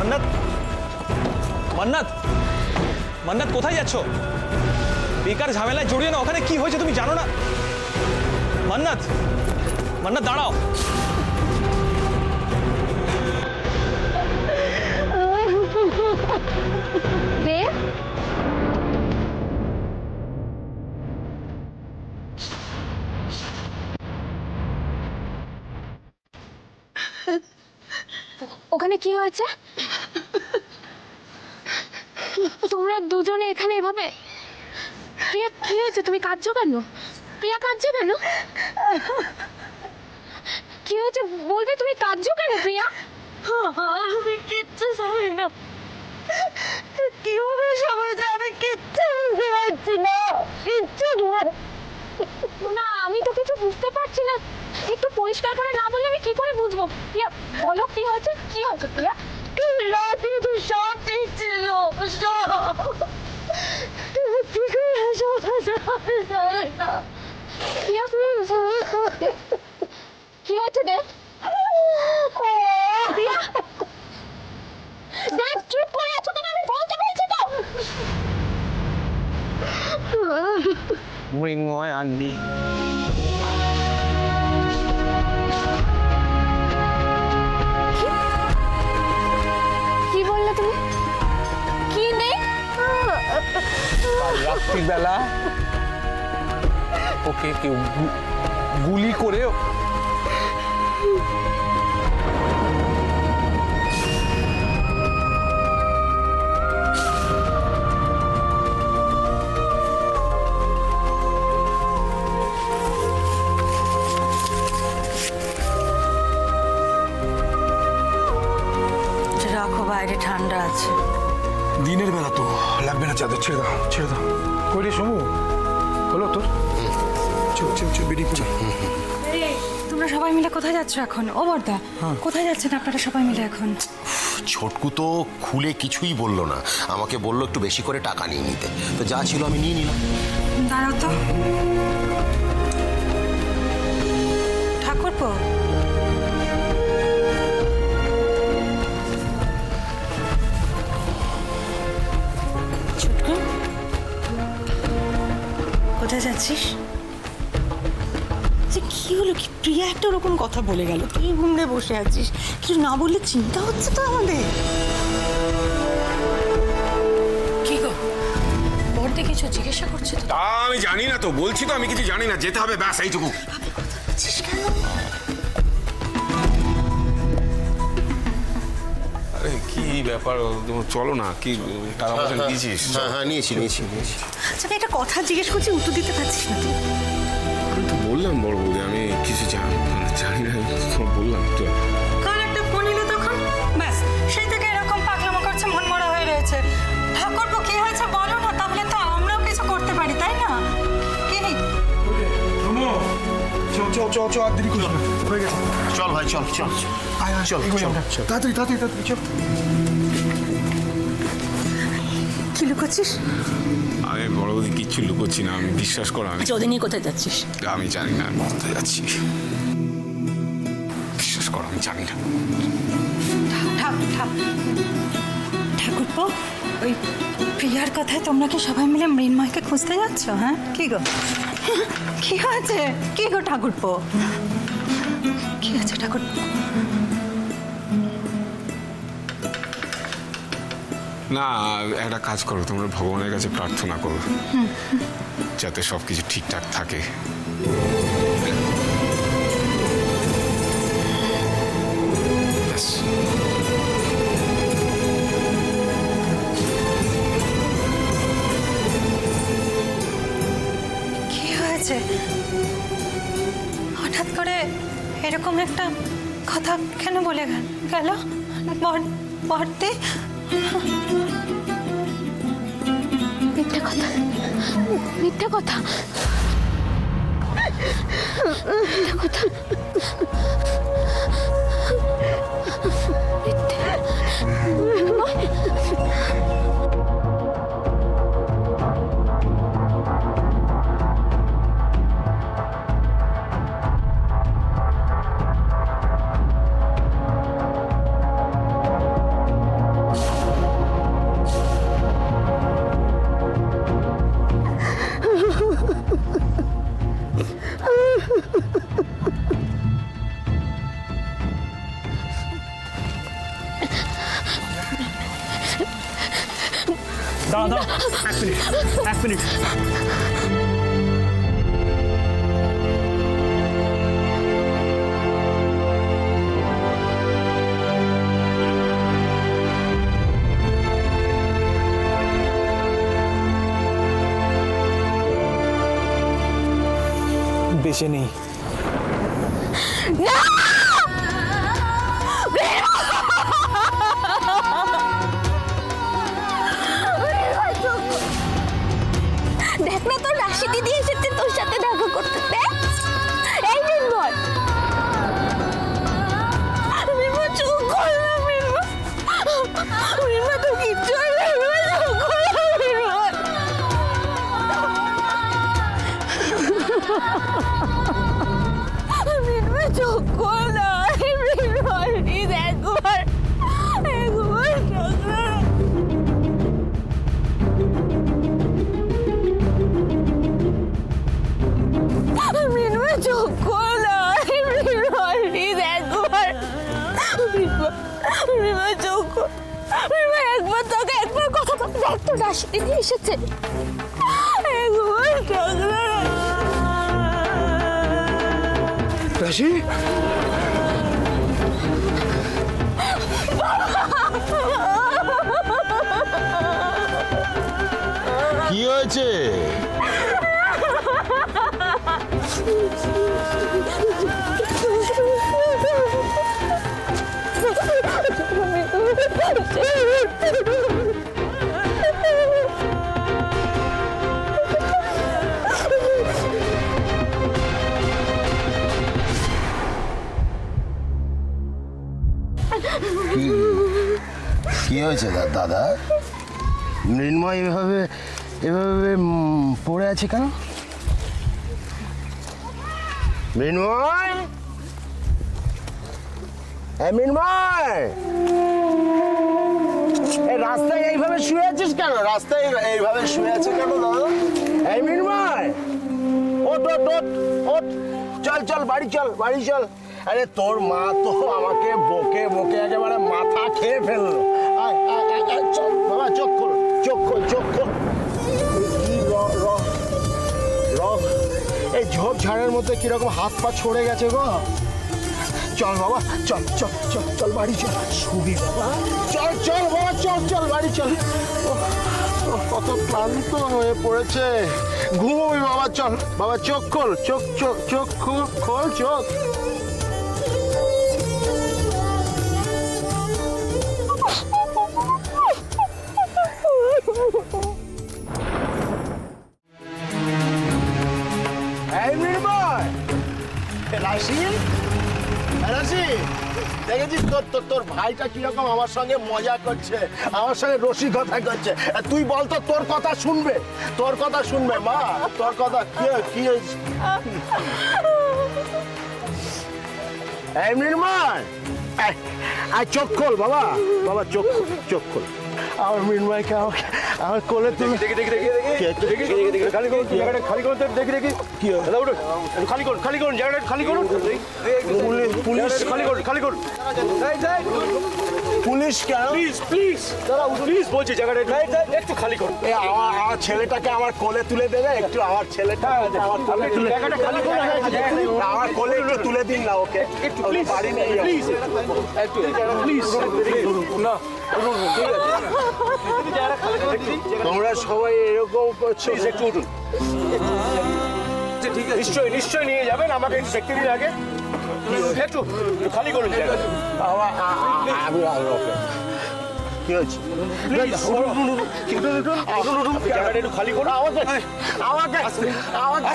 মান্নাত, মান্নাত, মান্নাত কোথায় যাচ্ছ? বেকার ঝামেলায় জড়িয়ে না, ওখানে কি হয়েছে তুমি জানো না? মান্নাত, মান্নাত দাঁড়াও। ওখানে কি হয়েছে? তোমরা দুজনে এখানে এভাবে? প্রিয়া কি হয়েছে? তুমি কাঁদছো কেন? প্রিয়া কাঁদছো কেন? কি হয়েছে বলবে? তুমি কাঁদছো কেন প্রিয়া? আমি কিচ্ছু জানি না। কিভাবে সবাই জানে? কিচ্ছু বুঝতে পারছি না, কিচ্ছু না। আমি তো কিছু বুঝতে পারছি না। একটু পরিষ্কার করে না বললে আমি কি করে বুঝবো? প্রিয়া বলো কি হয়েছে? কি হয়েছে প্রিয়া? রাতে তো সব ঠিক ছিল, কি হয়েছে দেখ? দেখ চুপ করে আছো কেন? আমি বলতে বলছি তো। মৃন্ময় আন্টি, কি বললে তুমি? কি নেই? রাত্রিবেলা ওকে কেউ গুলি করে রাখো, বাইরে ঠান্ডা আছে। দিনের বেলা তো লাগবে না চাদর, ছেড়ে দাও ছেড়ে দাও। কই রে সমু, হলো তোর? চুপ চুপ চুপ, বেরিয়ে পড়। তোমরা সবাই মিলে কোথায় যাচ্ছ এখন? ও বর্দা, কোথায় যাচ্ছেন আপনারা সবাই মিলে এখন? ছোটকু তো খুলে কিছুই বললো না, আমাকে বললো একটু বেশি করে টাকা নিয়ে নিতে, তো যা ছিল আমি নিয়ে নিলাম। দাঁড়াও তো ঠাকুরপো, ছোটকু কোথায় যাচ্ছিস? কি হলো? কি প্রিয়া একটা ওরকম কথা বলে গেল, তুই ঘুমে বসে আছিস, কিছু না বললে চিন্তা হচ্ছে তো আমাদের। কি গো বড়তে কিছু জিজ্ঞাসা করছে তো? তা আমি জানি না তো, বলছি তো আমি কিছু জানি না, যেতে হবে ব্যাস এইটুকু। আরে কি ব্যাপার, চলো না, কি টাকা পয়সা দিয়েছিস? হ্যাঁ হ্যাঁ নিয়েছি নিয়েছি নিয়েছি। আচ্ছা, একটা কথা জিজ্ঞেস করছি, উত্তর দিতে পারছিস না তুই? আমি তো বললাম বড় বৌদি, আমি কিছু জানি না, বললাম তো। কাল একটা ফোন এলো তখন, ব্যাস সেই থেকে এরকম পাগলামো করছে, মন মরা হয়ে রয়েছে। ঠাকুরপো কি হয়েছে বলো না, তাহলে তো আমরাও কিছু করতে পারি, তাই না? কি চল চল চল, আর দেরি করিস না, হয়ে গেছে। চল ভাই চল চল চল চল, তাড়াতাড়ি তাড়াতাড়ি তাড়াতাড়ি চল। কি লুকোচ্ছিস? আমি বড় বৌদি কিচ্ছু লুকোচ্ছি না, আমি বিশ্বাস করো। আমি ওদের নিয়ে কোথায় যাচ্ছিস? আমি জানি না আমি কোথায় যাচ্ছি, বিশ্বাস করো আমি জানি না। ঠাকুরপো, ওই প্রিয়ার কথায় তোমরা কি সবাই মিলে মৃন্ময়কে খুঁজতে যাচ্ছ? হ্যাঁ কি গো, কি হয়েছে? কি গো ঠাকুরপো, কি আছে ঠাকুরপো? না, একটা কাজ করো, তোমরা ভগবানের কাছে প্রার্থনা করো যাতে সবকিছু ঠিকঠাক থাকে। কি হয়েছে হঠাৎ করে এরকম একটা কথা কেন বলে গেল বর্দি? মিথ্যে কথা, মিথ্যে কথা, মিথ্যে কথা, দাঁড়া এক মিনিট বেঁচে নেই। দেখ না তোর রাশি দিদি এসেছে তোর সাথে দেখা করতে। দেখ এই মিনময়, মিনময় চুপ কর না। মিনময় তো কিচ্ছু হয় না। মিনময় চুপ কর না। মিনময় প্লিজ একবার চোখ না। মিনময় চোখ খোল না। মিনময় প্লিজ একবার। মিনময় চোখ খোল। মিনময় একবার তোকে একবার কথা বল। দেখ তো রাশি দিদি এসেছে। একবার চোখ না। রাশি কি হয়েছে? কি হয়েছে দাদা? মৃন্ময় এভাবে এভাবে পড়ে আছে কেন? মৃন্ময়, মৃন্ময়, এই রাস্তায় এইভাবে শুয়ে আছিস কেন? রাস্তায় এইভাবে শুয়ে আছে কেন দাদা? এই মৃন্ময়, ওঠ ওঠ ওঠ ওঠ, চল চল বাড়ি চল, বাড়ি চল। আরে তোর মা তো আমাকে বকে বকে একেবারে মাথা খেয়ে ফেললো। আয় আয় আয় আয়, চল বাবা, চোখ খোল, চোখ খোল, চোখ খোল। কি এই ঝোপ ঝাড়ের মধ্যে কিরকম হাত পা ছড়ে গেছে গো। চল বাবা, চল চল চল চল বাড়ি চল। শুবি বাবা, চল চল বাবা, চল চল বাড়ি চল। কত ক্লান্ত হয়ে পড়েছে, ঘুমোবি বাবা। চল বাবা, চোখ খোল, চোখ চোখ চোখ খোল চোখ। দেখেছিস তোর ভাইটা কিরকম আমার সঙ্গে মজা করছে, আমার সঙ্গে রসিকতা করছে। তুই বল তো, তোর কথা শুনবে? তোর কথা শুনবে মা? তোর কথা কি হয়েছে? এই মৃন্ময়, চোখ খোল বাবা, বাবা চোখ খোল, চোখ খোল। আমার মৃন্ময়কে আমার কোলে তুমি খালি করুন জায়গাটা, খালি করুন দেখি দেখি কি হয়। খালি করুন জায়গাটা, খালি করুন। পুলিশ খালি করুন, খালি করুন। পুলিশ কেন? প্লিজ প্লিজ দাদা, প্লিজ বলছি জায়গাটা একটু খালি করুন। আমার ছেলেটাকে আমার কোলে তুলে দেবে একটু। আমার ছেলেটা আমার কোলে তুলে, জায়গাটা খালি করুন। আমার কোলে একটু তুলে দিন না ওকে একটু, প্লিজ। বাড়ি নেই প্লিজ, একটু প্লিজ না। তোমরা সবাই এরকম করছো, একটু উঠুন। নিশ্চয়ই নিশ্চয়ই নিয়ে যাবেন, আমাকে একটু দেখতে দিন আগে। একটু খালি করুন জায়গা। কি হচ্ছে? একটু খালি করুন। আমাকে আমাকে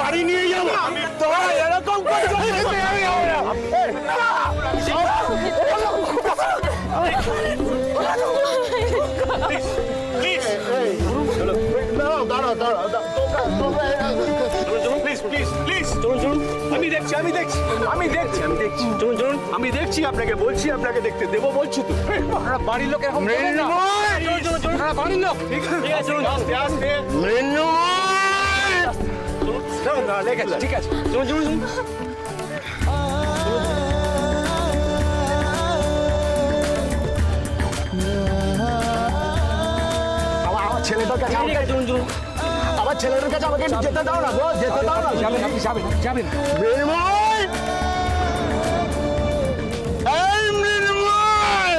বাড়ি নিয়ে যাবো। তোমরা এরকম আমি দেখছি আপনাকে, বলছি আপনাকে দেখতে দেবো, বলছি তো। বাড়ির লোক এখন বাড়ির লোক ঠিক আছে, চলুন চলুন। মেয়েটার কাছে আমাকে আমার ছেলেদের কাছে আমাকে একটু যেতে দাও না গো, যেতে দাও না। যাবেন মৃন্ময়! এই মৃন্ময়!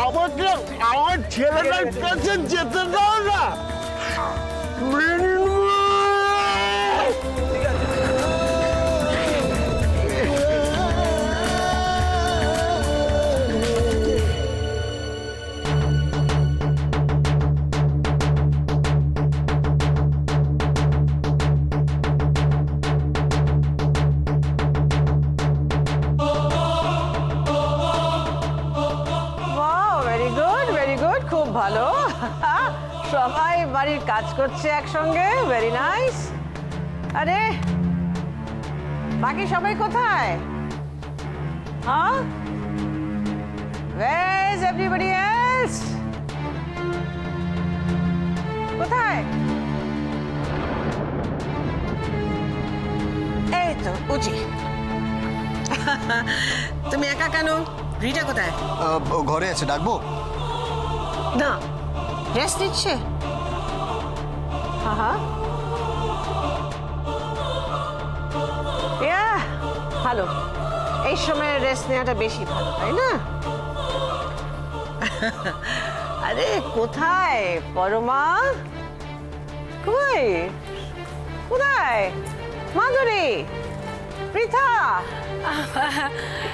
আমাকে আমার ছেলেটার কাছে যেতে দাও না মৃন্ময়! ভেরি গুড, খুব ভালো। সবাই বাড়ির কাজ করছে একসঙ্গে, ভেরি নাইস। আরে বাকি সবাই কোথায়? হ্যাঁ, where is everybody else? কোথায়? এই তো উজি। তুমি একা কেন? রিটা কোথায়? ঘরে আছে, ডাকবো? না, রেস্ট নিচ্ছে। হ্যাঁ, ভালো, এই সময় রেস্ট নেওয়াটা বেশি ভালো, তাই না? আরে কোথায় পরমা? কই? কোথায় মাধুরী, পৃথা?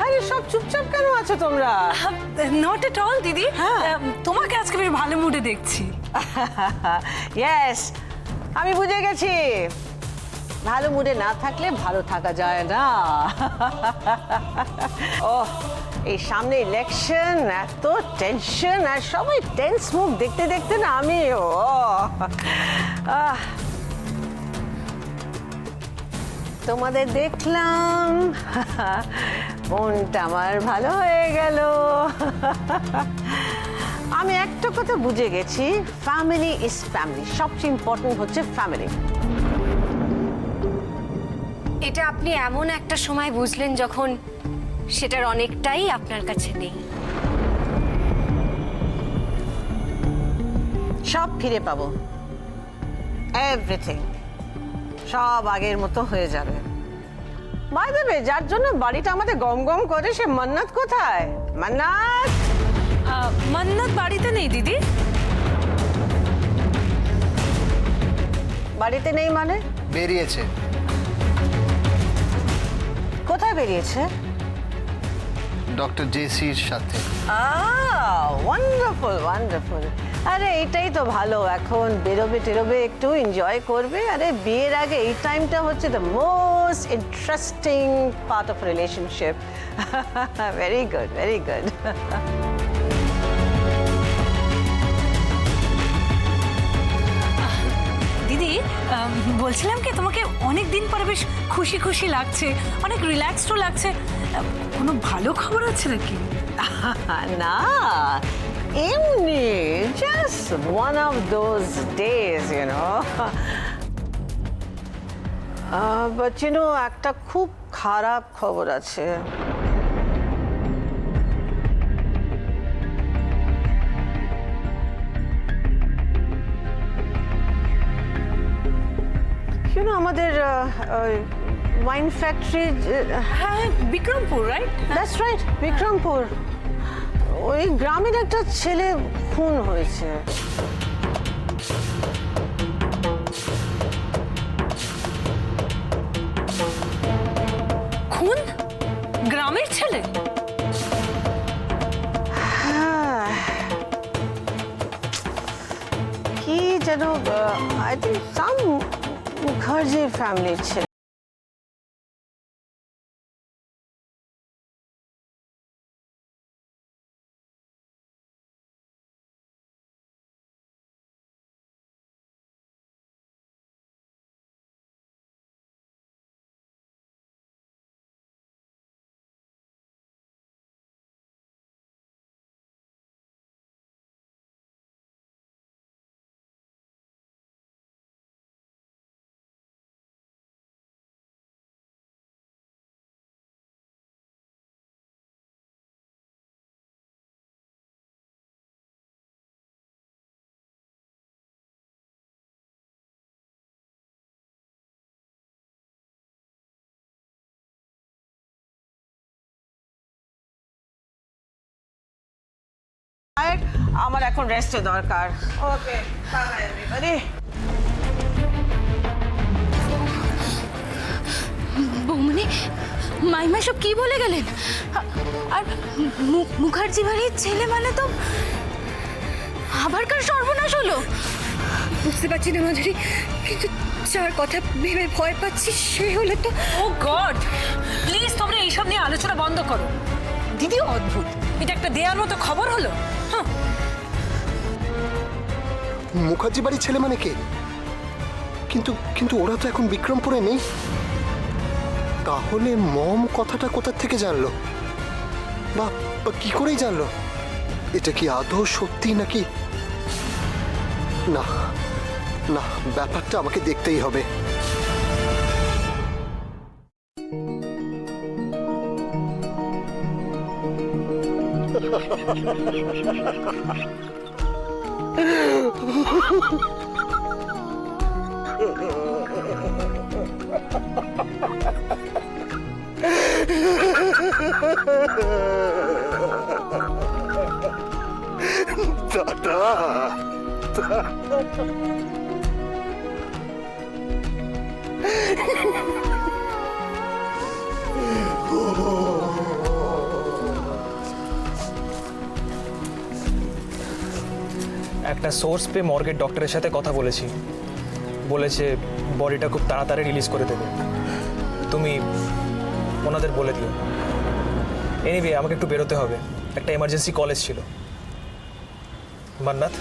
আরে সব চুপচাপ কেন আছো তোমরা? নট এট অল দিদি, তোমাকে আজকে বেশ ভালো মুডে দেখছি। ইয়েস, আমি বুঝে গেছি, ভালো মুডে না থাকলে ভালো থাকা যায় না। ও এই সামনে ইলেকশন, এত টেনশন, আর সবাই টেন্স মুখ দেখতে দেখতে না আমি তোমাদের দেখলাম, মনটা আমার ভালো হয়ে গেল। আমি একটা কথা বুঝে গেছি, ফ্যামিলি ইজ ফ্যামিলি, সবচেয়ে ইম্পর্টেন্ট হচ্ছে ফ্যামিলি। এটা আপনি এমন একটা সময় বুঝলেন যখন সেটার অনেকটাই আপনার কাছে নেই। সব ফিরে পাবো, এভরিথিং সব আগের মতো হয়ে যাবে। বাই দ্য ওয়ে, যার জন্য বাড়িটা আমাদের গম গম করে, সে মান্নাত কোথায়? মান্নাত! মান্নাত বাড়িতে নেই দিদি। বাড়িতে নেই মানে? বেরিয়েছে। কোথায় বেরিয়েছে? ডক্টর জেসির সাথে। Wonderful wonderful. আরে এইটাই তো ভালো, এখন বেরোবে টেরোবে, একটু এনজয় করবে। আরে বিয়ের আগে এই টাইমটা হচ্ছে the most interesting part of relationship. Very good, very good. দিদি, বলছিলাম কি, তোমাকে অনেক দিন পরে বেশ খুশি খুশি লাগছে, অনেক রিল্যাক্সডও লাগছে। কোনো ভালো খবর আছে নাকি? না, এমনি just one of those days, but একটা খুব খারাপ খবর আছে। আমাদের ওয়াইন ফ্যাক্টরি। হ্যাঁ, Bikrampur, right? That's right, Bikrampur. ওই গ্রামের একটা ছেলে খুন হয়েছে। খুন? গ্রামের ছেলে? কি যেন, আই থিঙ্ক সাম মুখার্জি ফ্যামিলির ছেলে। আমার এখন রেস্টের দরকার। ওকে, বাই বাই এভরিবডি। বৌমনি মাইমা সব কি বলে গেলেন? আর মুখার্জি বাড়ির ছেলে মানে তো আবার কার সর্বনাশ হলো? বুঝতে পারছি না মাধুরী, কিন্তু যার কথা ভেবে ভয় পাচ্ছি সে হলে তো। ও গড, প্লিজ তোমরা এইসব নিয়ে আলোচনা বন্ধ করো। দিদি অদ্ভুত, এটা একটা দেয়ার মতো খবর হলো। হ্যাঁ, মুখার্জি বাড়ির ছেলে মানে কে? কিন্তু কিন্তু ওরা তো এখন বিক্রমপুরে নেই। তাহলে মম কথাটা কোথা থেকে জানলো, বা কি করেই জানলো? এটা কি আদৌ সত্যি নাকি? না না, ব্যাপারটা আমাকে দেখতেই হবে। একটা সোর্স পেয়ে মর্গের ডক্টরের সাথে কথা বলেছি, বলেছে বডিটা খুব তাড়াতাড়ি রিলিজ করে দেবে। তুমি ওনাদের বলে দিও। এনিওয়ে আমাকে একটু বেরোতে হবে, একটা এমার্জেন্সি কলেজ ছিল। মান্নাত,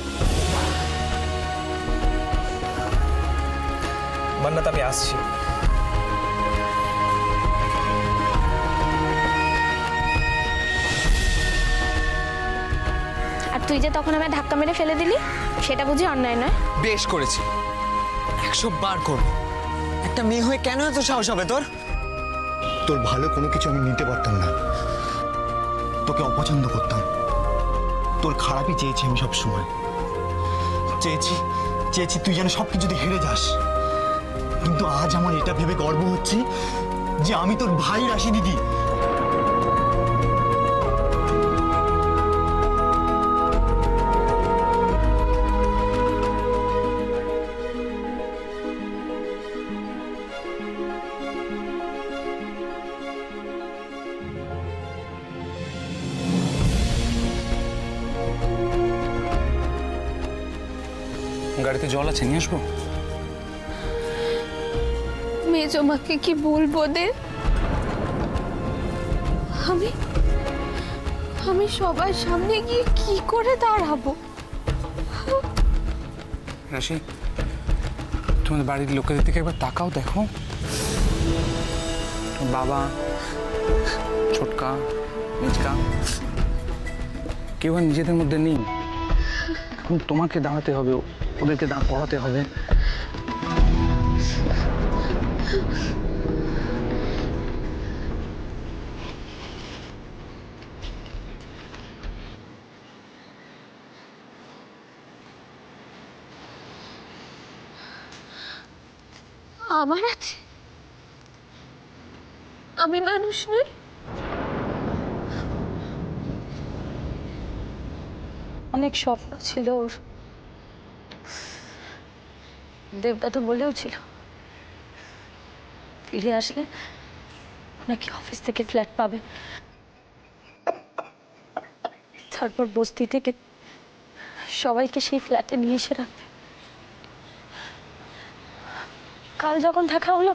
মান্নাত আমি আসছি। আর তুই যে তখন আমায় ধাক্কা মেরে ফেলে দিলি, সেটা বুঝি অন্যায় নয়? বেশ করেছি, 100 বার করব। একটা মেয়ে হয়ে কেন এত সাহস হবে তোর? তোর ভালো কোনো কিছু আমি নিতে পারতাম না, তোকে অপছন্দ করতাম। তোর খারাপই চেয়েছি আমি সব সময়। চেয়েছি তুই যেন সব কিছুতে হেরে যাস। কিন্তু আজ আমার এটা ভেবে গর্ব হচ্ছে যে আমি তোর ভাই রাশি দিদি। গাড়িতে জল আছে, নিয়ে আসবো? মেজমাকে কি বলবো দে? আমি সবার সামনে গিয়ে কি করে দাঁড়াবো? রাশি, তোমাদের বাড়ির লোকেদের দিকে একবার তাকাও, দেখো বাবা, ছোটকা, মিচকা কেউ আর নিজেদের মধ্যে নেই। এখন তোমাকে দাঁড়াতে হবে, ওদেরকে পড়াতে হবে। আমার আছে, আমি মানুষ নই? অনেক স্বপ্ন ছিল ওর। দেবদা তো বলেও ছিল ফিরে আসলে নাকি অফিস থেকে ফ্ল্যাট পাবে, তারপর বস্তি থেকে সবাইকে সেই ফ্ল্যাটে নিয়ে এসে রাখবে। কাল যখন দেখা হলো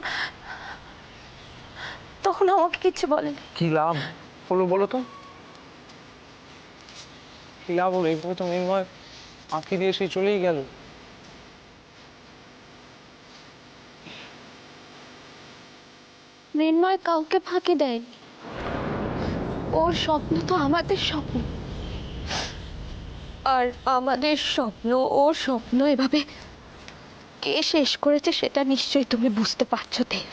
তখন আমাকে কিচ্ছু বলেনি। কি লাভ হলো বলো তো? কি লাভ হলো? এইভাবে তো মৃন্ময় আঁকি দিয়ে সে চলেই গেল। মৃন্ময় কাউকে ফাঁকি দেয়নি। ওর স্বপ্ন তো আমাদের স্বপ্ন, আর আমাদের স্বপ্ন ওর স্বপ্ন এভাবে কে শেষ করেছে সেটা নিশ্চয়ই তুমি বুঝতে পারছো দেব।